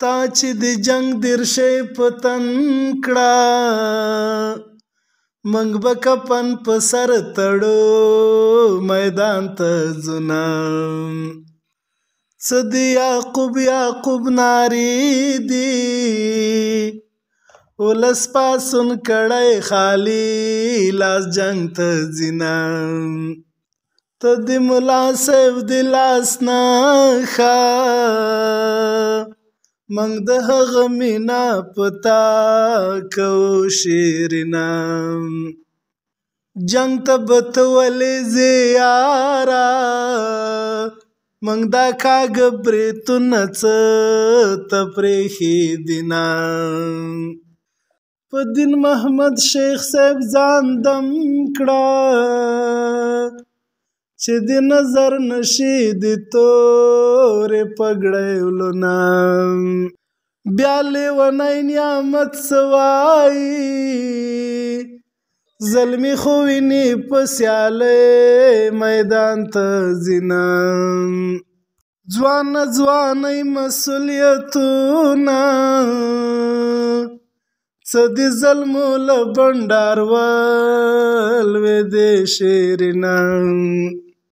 تا چې د جنگ درشي پتن کړه منګ به کفن په سر تړو میدان ته ځونه څه د یعقوب نارې دي ولس پاسون کړی خالی لاس جنگ ته ځینه ته د ملا صاحب د لاس نه ښه منګ د هغه مینا پتا کو شیرینه جنگ ته به ته ولې ځې یاره منګ دا کاږه بریتونه څه ته پرېښي دینه په دین محمد شیخ صاحب ځان دم کړه چې د نظر نشي د تورې پګړۍ ولونه بیا لیونی نعمت څه وایي زلمي خو ویني په سیالۍ میدان ته ځینه ځوانۍ مسؤلیتونه څه د ظلمو له بنډار ولوېدې شیرینه